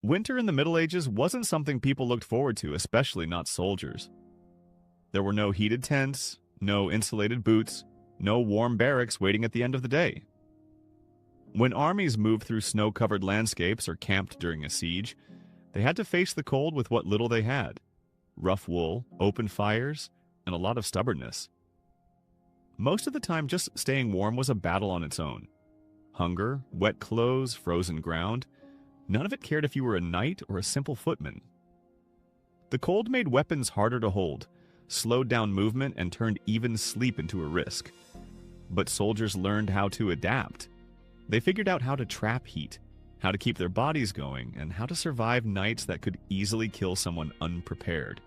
Winter in the Middle Ages wasn't something people looked forward to, especially not soldiers. There were no heated tents, no insulated boots, no warm barracks waiting at the end of the day. When armies moved through snow-covered landscapes or camped during a siege, they had to face the cold with what little they had: rough wool, open fires, and a lot of stubbornness. Most of the time, just staying warm was a battle on its own. Hunger, wet clothes, frozen ground, none of it cared if you were a knight or a simple footman. The cold made weapons harder to hold, slowed down movement, and turned even sleep into a risk. But soldiers learned how to adapt. They figured out how to trap heat, how to keep their bodies going, and how to survive nights that could easily kill someone unprepared.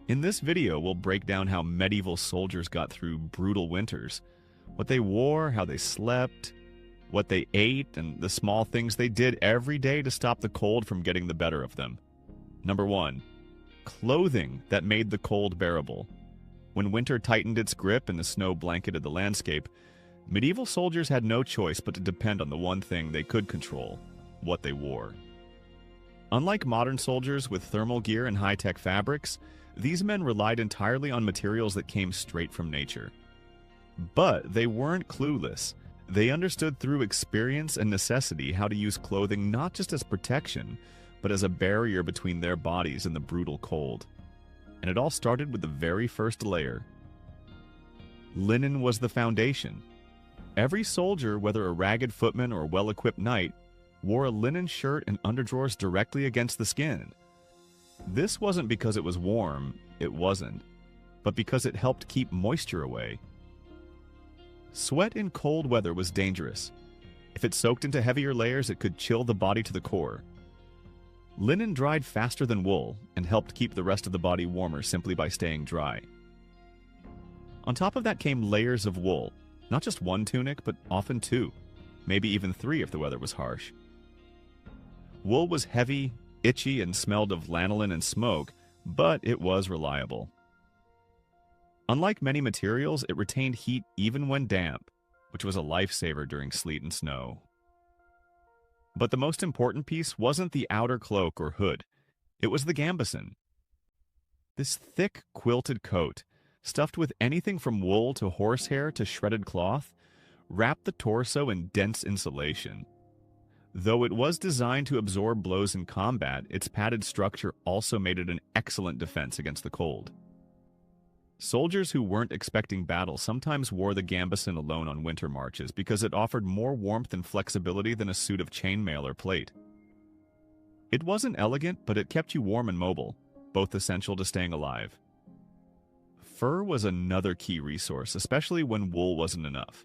In this video, we'll break down how medieval soldiers got through brutal winters, what they wore, how they slept, what they ate, and the small things they did every day to stop the cold from getting the better of them. Number 1. Clothing that made the cold bearable. When winter tightened its grip and the snow blanketed the landscape, medieval soldiers had no choice but to depend on the one thing they could control: what they wore. Unlike modern soldiers with thermal gear and high-tech fabrics, these men relied entirely on materials that came straight from nature. But they weren't clueless. They understood through experience and necessity how to use clothing not just as protection, but as a barrier between their bodies and the brutal cold. And it all started with the very first layer. Linen was the foundation. Every soldier, whether a ragged footman or a well-equipped knight, wore a linen shirt and underdrawers directly against the skin. This wasn't because it was warm, it wasn't, but because it helped keep moisture away. Sweat in cold weather was dangerous. If it soaked into heavier layers, it could chill the body to the core. Linen dried faster than wool and helped keep the rest of the body warmer simply by staying dry. On top of that came layers of wool. Not just one tunic, but often two, maybe even three if the weather was harsh. Wool was heavy, itchy, and smelled of lanolin and smoke, but it was reliable. Unlike many materials, it retained heat even when damp, which was a lifesaver during sleet and snow. But the most important piece wasn't the outer cloak or hood. It was the gambeson. This thick, quilted coat, stuffed with anything from wool to horsehair to shredded cloth, wrapped the torso in dense insulation. Though it was designed to absorb blows in combat, its padded structure also made it an excellent defense against the cold. Soldiers who weren't expecting battle sometimes wore the gambeson alone on winter marches because it offered more warmth and flexibility than a suit of chainmail or plate. It wasn't elegant, but it kept you warm and mobile, both essential to staying alive. Fur was another key resource, especially when wool wasn't enough.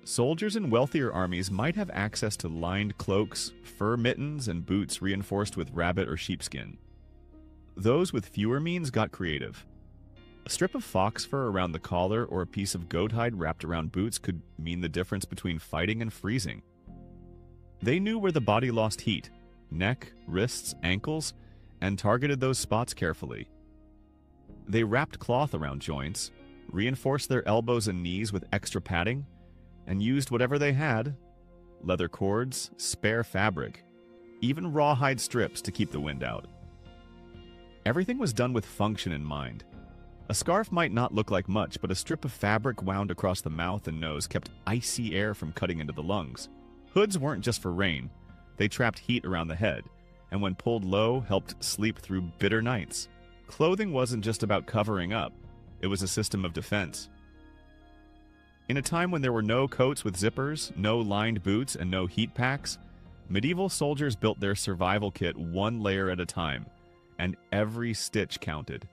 Soldiers in wealthier armies might have access to lined cloaks, fur mittens, and boots reinforced with rabbit or sheepskin. Those with fewer means got creative. A strip of fox fur around the collar or a piece of goat hide wrapped around boots could mean the difference between fighting and freezing. They knew where the body lost heat: neck, wrists, ankles, and targeted those spots carefully. They wrapped cloth around joints, reinforced their elbows and knees with extra padding, and used whatever they had: leather cords, spare fabric, even rawhide strips to keep the wind out. Everything was done with function in mind. A scarf might not look like much, but a strip of fabric wound across the mouth and nose kept icy air from cutting into the lungs. Hoods weren't just for rain. They trapped heat around the head, and when pulled low, helped sleep through bitter nights. Clothing wasn't just about covering up. It was a system of defense. In a time when there were no coats with zippers, no lined boots, and no heat packs, medieval soldiers built their survival kit one layer at a time, and every stitch counted.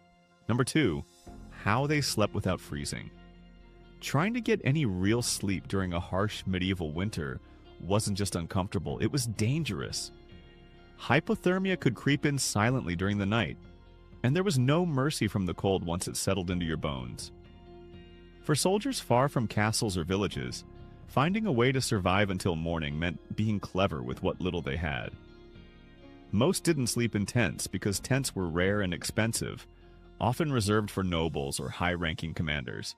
Number 2, how they slept without freezing. Trying to get any real sleep during a harsh medieval winter wasn't just uncomfortable, it was dangerous. Hypothermia could creep in silently during the night, and there was no mercy from the cold once it settled into your bones. For soldiers far from castles or villages, finding a way to survive until morning meant being clever with what little they had. Most didn't sleep in tents because tents were rare and expensive, often reserved for nobles or high-ranking commanders.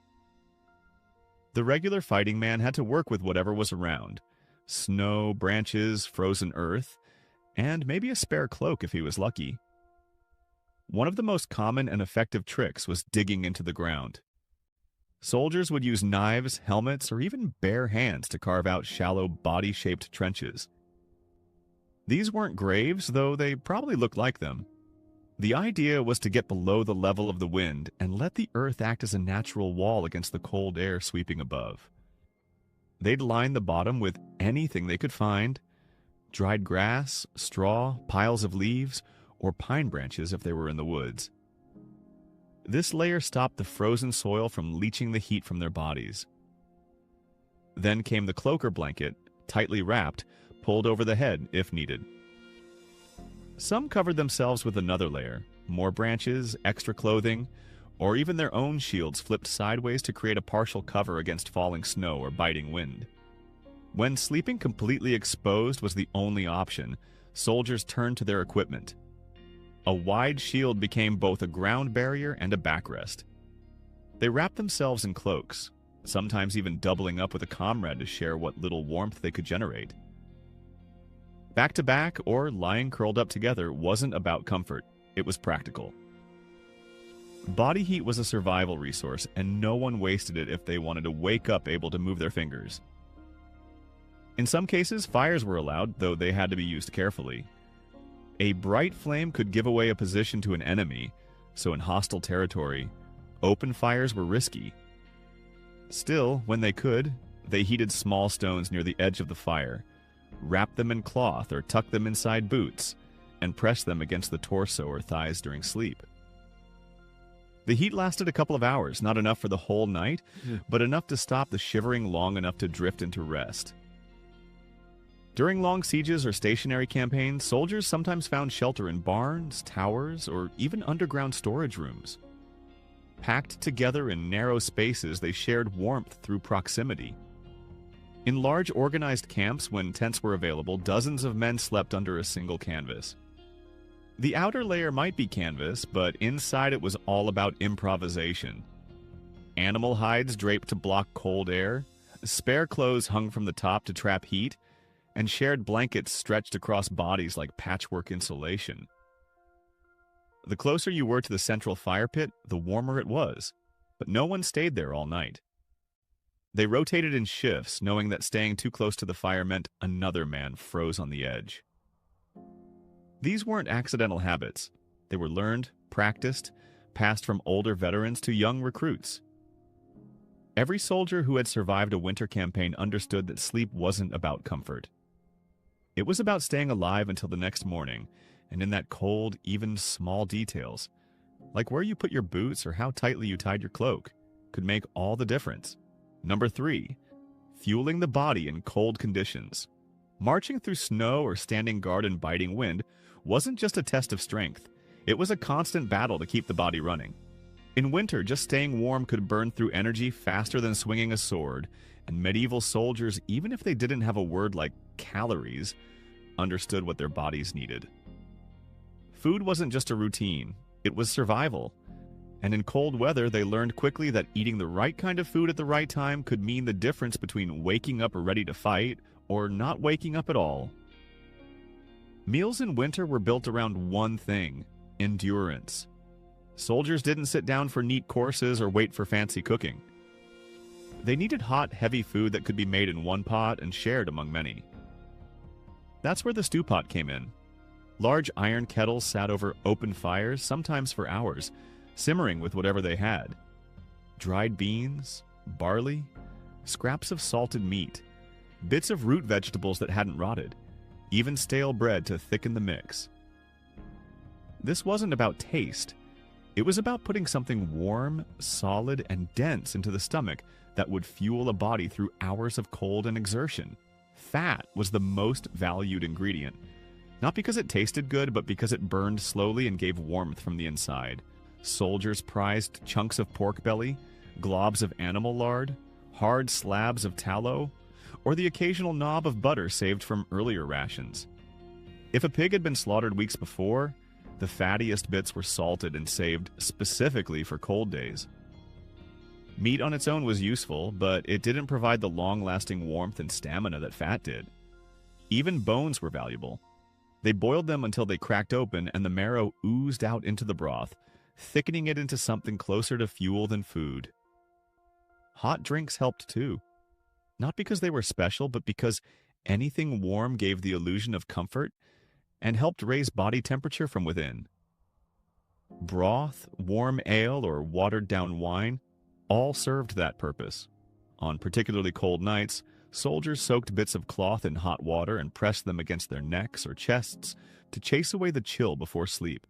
The regular fighting man had to work with whatever was around: snow, branches, frozen earth, and maybe a spare cloak if he was lucky. One of the most common and effective tricks was digging into the ground. Soldiers would use knives, helmets, or even bare hands to carve out shallow, body-shaped trenches. These weren't graves, though they probably looked like them. The idea was to get below the level of the wind and let the earth act as a natural wall against the cold air sweeping above. They'd line the bottom with anything they could find: dried grass, straw, piles of leaves, or pine branches if they were in the woods. This layer stopped the frozen soil from leaching the heat from their bodies. Then came the cloak or blanket, tightly wrapped, pulled over the head if needed. Some covered themselves with another layer, more branches, extra clothing, or even their own shields flipped sideways to create a partial cover against falling snow or biting wind. When sleeping completely exposed was the only option, soldiers turned to their equipment. A wide shield became both a ground barrier and a backrest. They wrapped themselves in cloaks, sometimes even doubling up with a comrade to share what little warmth they could generate. Back to back or lying curled up together wasn't about comfort, it was practical. Body heat was a survival resource, and no one wasted it if they wanted to wake up able to move their fingers. In some cases, fires were allowed, though they had to be used carefully. A bright flame could give away a position to an enemy, so in hostile territory, open fires were risky. Still, when they could, they heated small stones near the edge of the fire, wrapped them in cloth or tucked them inside boots, and pressed them against the torso or thighs during sleep. The heat lasted a couple of hours, not enough for the whole night, but enough to stop the shivering long enough to drift into rest. During long sieges or stationary campaigns, soldiers sometimes found shelter in barns, towers, or even underground storage rooms. Packed together in narrow spaces, they shared warmth through proximity. In large organized camps, when tents were available, dozens of men slept under a single canvas. The outer layer might be canvas, but inside it was all about improvisation. Animal hides draped to block cold air, spare clothes hung from the top to trap heat, and shared blankets stretched across bodies like patchwork insulation. The closer you were to the central fire pit, the warmer it was, but no one stayed there all night. They rotated in shifts, knowing that staying too close to the fire meant another man froze on the edge. These weren't accidental habits. They were learned, practiced, passed from older veterans to young recruits. Every soldier who had survived a winter campaign understood that sleep wasn't about comfort. It was about staying alive until the next morning, and in that cold, even small details, like where you put your boots or how tightly you tied your cloak, could make all the difference. Number 3, fueling the body in cold conditions. Marching through snow or standing guard in biting wind wasn't just a test of strength. It was a constant battle to keep the body running. In winter, just staying warm could burn through energy faster than swinging a sword, and medieval soldiers, even if they didn't have a word like calories, understood what their bodies needed. Food wasn't just a routine, it was survival. And in cold weather, they learned quickly that eating the right kind of food at the right time could mean the difference between waking up ready to fight or not waking up at all. Meals in winter were built around one thing: endurance. Soldiers didn't sit down for neat courses or wait for fancy cooking. They needed hot, heavy food that could be made in one pot and shared among many. That's where the stew pot came in. Large iron kettles sat over open fires, sometimes for hours, simmering with whatever they had. Dried beans, barley, scraps of salted meat, bits of root vegetables that hadn't rotted, even stale bread to thicken the mix. This wasn't about taste. It was about putting something warm, solid, and dense into the stomach that would fuel a body through hours of cold and exertion. Fat was the most valued ingredient, not because it tasted good, but because it burned slowly and gave warmth from the inside. Soldiers prized chunks of pork belly, globs of animal lard, hard slabs of tallow, or the occasional knob of butter saved from earlier rations. If a pig had been slaughtered weeks before, the fattiest bits were salted and saved specifically for cold days. Meat on its own was useful, but it didn't provide the long-lasting warmth and stamina that fat did. Even bones were valuable. They boiled them until they cracked open and the marrow oozed out into the broth, thickening it into something closer to fuel than food. Hot drinks helped too. Not because they were special, but because anything warm gave the illusion of comfort and helped raise body temperature from within. Broth, warm ale, or watered-down wine all served that purpose. On particularly cold nights, soldiers soaked bits of cloth in hot water and pressed them against their necks or chests to chase away the chill before sleep.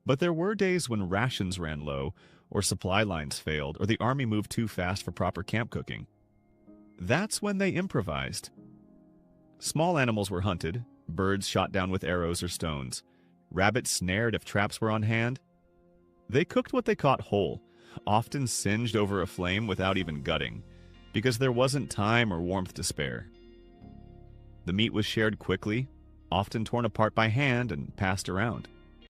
But there were days when rations ran low, or supply lines failed, or the army moved too fast for proper camp cooking. That's when they improvised. Small animals were hunted, birds shot down with arrows or stones, rabbits snared if traps were on hand. They cooked what they caught whole, often singed over a flame without even gutting, because there wasn't time or warmth to spare. The meat was shared quickly, often torn apart by hand and passed around.